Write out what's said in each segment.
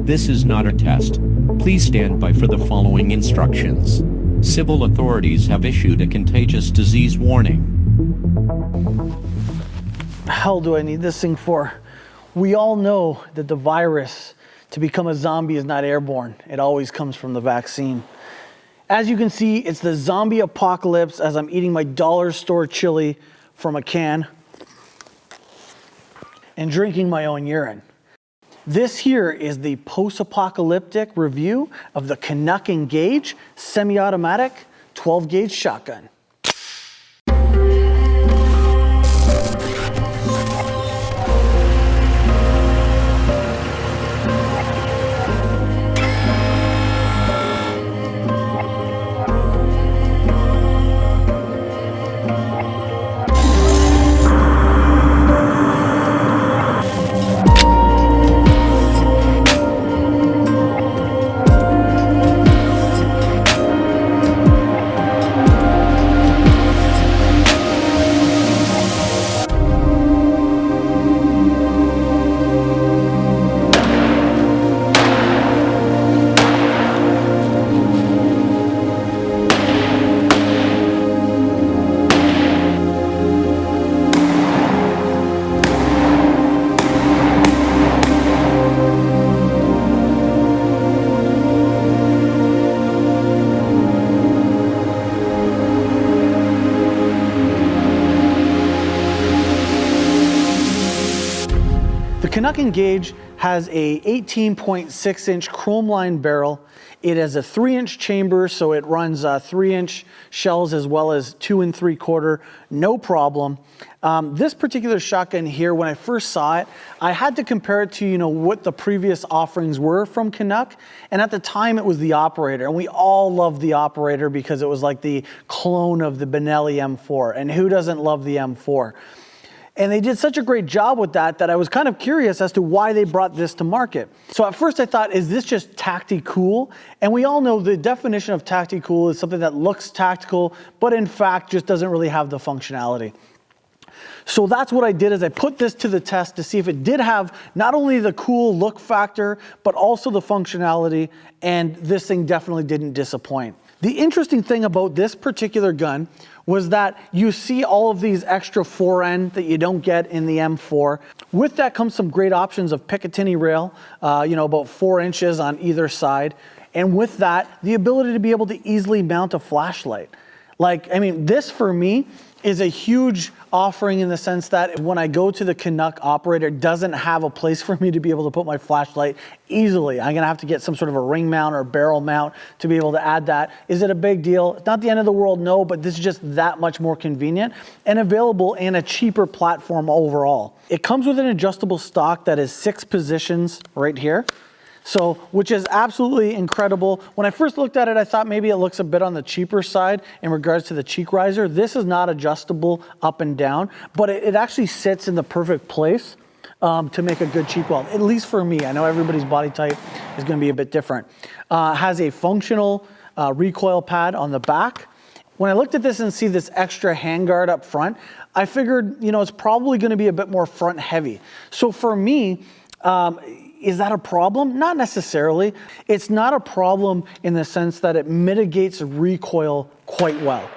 This is not a test. Please stand by for the following instructions. Civil authorities have issued a contagious disease warning. Hell do I need this thing for? We all know that the virus to become a zombie is not airborne. It always comes from the vaccine. As you can see, it's the zombie apocalypse as I'm eating my dollar store chili from a can and drinking my own urine. This here is the post-apocalyptic review of the Canuck Engage semi-automatic 12-gauge shotgun. The Canuck Engage has a 18.6-inch chrome-lined barrel. It has a 3-inch chamber, so it runs 3-inch shells as well as 2 3/4, no problem. This particular shotgun here, when I first saw it, I had to compare it to what the previous offerings were from Canuck, and at the time it was the Operator, and we all loved the Operator because it was like the clone of the Benelli M4, and who doesn't love the M4? And they did such a great job with that I was kind of curious as to why they brought this to market. So at first I thought, is this just tacti-cool? And we all know the definition of tacti-cool is something that looks tactical, but in fact just doesn't really have the functionality. So that's what I did, is I put this to the test to see if it did have not only the cool look factor, but also the functionality, and this thing definitely didn't disappoint. The interesting thing about this particular gun was that you see all of these extra fore-end that you don't get in the M4. With that comes some great options of picatinny rail, about 4 inches on either side. And with that, the ability to be able to easily mount a flashlight. This for me is a huge offering in the sense that when I go to the Canuck Operator, it doesn't have a place for me to be able to put my flashlight easily. I'm gonna have to get some sort of a ring mount or barrel mount to be able to add that. Is it a big deal? It's not the end of the world, no, but this is just that much more convenient and available in a cheaper platform overall. It comes with an adjustable stock that is 6 positions right here. So, which is absolutely incredible. When I first looked at it, I thought maybe it looks a bit on the cheaper side in regards to the cheek riser. This is not adjustable up and down, but it actually sits in the perfect place to make a good cheek weld, at least for me. I know everybody's body type is gonna be a bit different. Has a functional recoil pad on the back. When I looked at this and see this extra handguard up front, I figured, it's probably gonna be a bit more front heavy. So for me, is that a problem? Not necessarily. It's not a problem in the sense that it mitigates recoil quite well.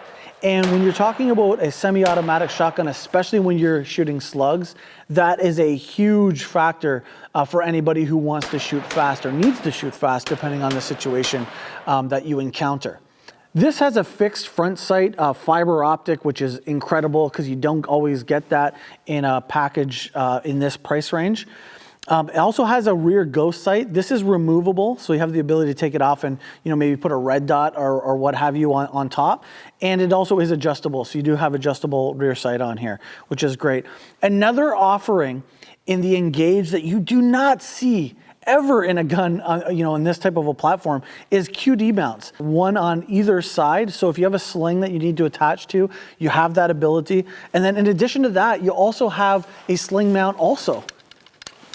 And when you're talking about a semi-automatic shotgun, especially when you're shooting slugs, that is a huge factor for anybody who wants to shoot fast or needs to shoot fast, depending on the situation that you encounter. This has a fixed front sight, fiber-optic, which is incredible because you don't always get that in a package in this price range. It also has a rear ghost sight. This is removable, so you have the ability to take it off and maybe put a red dot or what have you on top. And it also is adjustable, so you do have adjustable rear sight on here, which is great. Another offering in the Engage that you do not see ever in a gun, in this type of a platform, is QD mounts. One on either side, so if you have a sling that you need to attach to, you have that ability. And then in addition to that, you also have a sling mount also.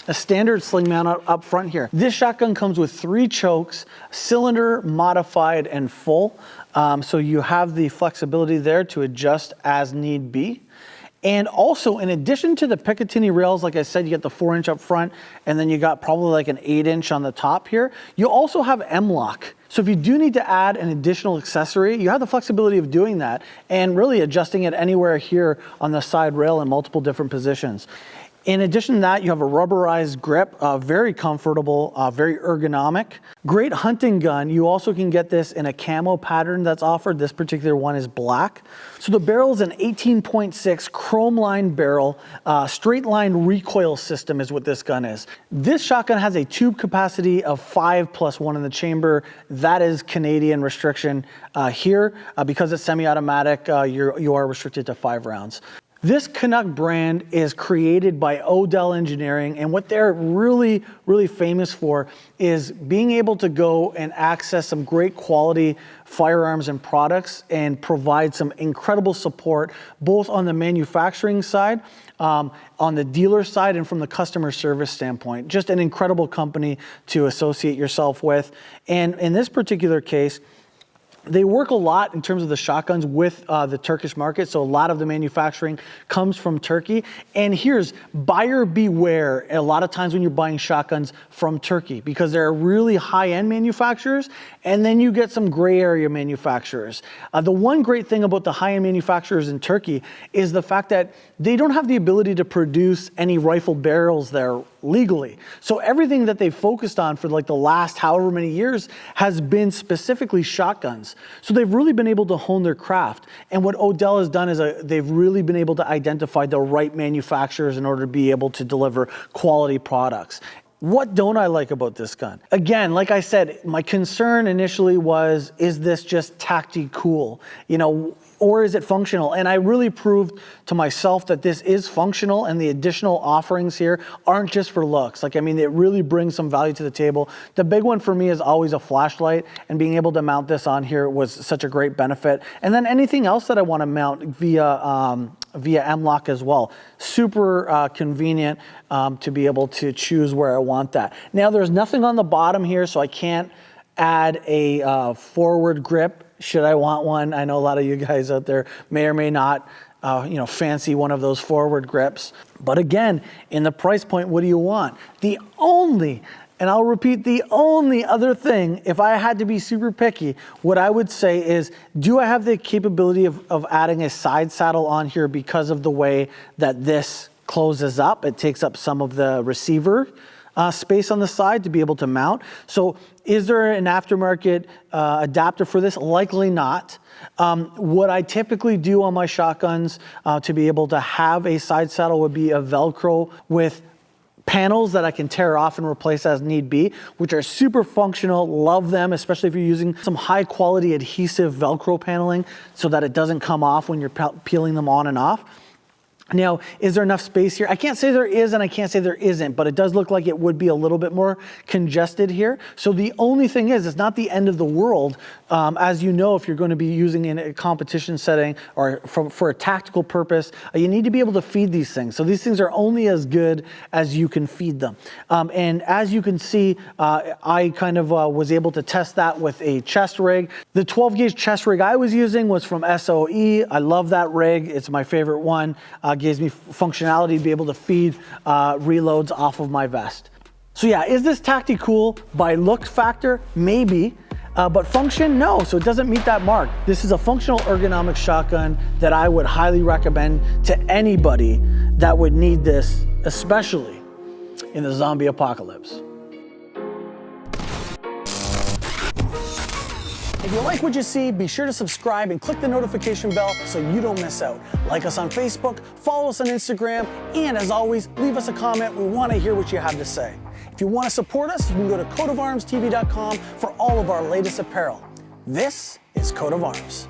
A standard sling mount up front here. This shotgun comes with 3 chokes, cylinder, modified, and full. So you have the flexibility there to adjust as need be. And also, in addition to the picatinny rails, like I said, you get the 4-inch up front, and then you got probably like an 8-inch on the top here. You also have M-lock. So if you do need to add an additional accessory, you have the flexibility of doing that and really adjusting it anywhere here on the side rail in multiple different positions. In addition to that, you have a rubberized grip, very comfortable, very ergonomic. Great hunting gun. You also can get this in a camo pattern that's offered. This particular one is black. So the barrel is an 18.6 chrome lined barrel, straight line recoil system is what this gun is. This shotgun has a tube capacity of 5 plus 1 in the chamber. That is Canadian restriction here. Because it's semi-automatic, you are restricted to 5 rounds. This Canuck brand is created by Odell Engineering, and what they're really, really famous for is being able to go and access some great quality firearms and products and provide some incredible support, both on the manufacturing side, on the dealer side, and from the customer service standpoint. Just an incredible company to associate yourself with. And in this particular case, they work a lot in terms of the shotguns with the Turkish market, so a lot of the manufacturing comes from Turkey. And here's buyer beware a lot of times when you're buying shotguns from Turkey, because they're really high-end manufacturers, and then you get some gray area manufacturers. The one great thing about the high-end manufacturers in Turkey is the fact that they don't have the ability to produce any rifled barrels there legally. So everything that they've focused on for like the last however many years has been specifically shotguns. So they've really been able to hone their craft. And what Odell has done is they've really been able to identify the right manufacturers in order to be able to deliver quality products. What don't I like about this gun? Again, like I said, my concern initially was, is this just tacti-cool? You know, or is it functional? And I really proved to myself that this is functional, and the additional offerings here aren't just for looks. Like, I mean, it really brings some value to the table. The big one for me is always a flashlight, and being able to mount this on here was such a great benefit. And then anything else that I want to mount via M-lock as well. Super convenient to be able to choose where I want that. Now, there's nothing on the bottom here, so I can't add a forward grip should I want one. I know a lot of you guys out there may or may not fancy one of those forward grips. But again, in the price point, what do you want? The only, and I'll repeat, the only other thing, if I had to be super picky, what I would say is, do I have the capability of adding a side saddle on here because of the way that this closes up? It takes up some of the receiver space on the side to be able to mount. So is there an aftermarket adapter for this? Likely not. What I typically do on my shotguns to be able to have a side saddle would be a Velcro with panels that I can tear off and replace as need be, which are super functional. Love them, especially if you're using some high quality adhesive Velcro paneling so that it doesn't come off when you're peeling them on and off. Now, is there enough space here? I can't say there is and I can't say there isn't, but it does look like it would be a little bit more congested here. So the only thing is, it's not the end of the world. As you know, if you're going to be using in a competition setting or for a tactical purpose, you need to be able to feed these things. So these things are only as good as you can feed them. And as you can see, I kind of was able to test that with a chest rig. The 12 gauge chest rig I was using was from SOE. I love that rig. It's my favorite one. Gives me functionality to be able to feed reloads off of my vest. So yeah, is this tacti-cool by look factor? Maybe. But function, no, so it doesn't meet that mark. This is a functional ergonomic shotgun that I would highly recommend to anybody that would need this, especially in the zombie apocalypse. If you like what you see, be sure to subscribe and click the notification bell so you don't miss out. Like us on Facebook, follow us on Instagram, and as always, leave us a comment. We want to hear what you have to say. If you want to support us, you can go to coatofarmstv.com for all of our latest apparel. This is Coat of Arms.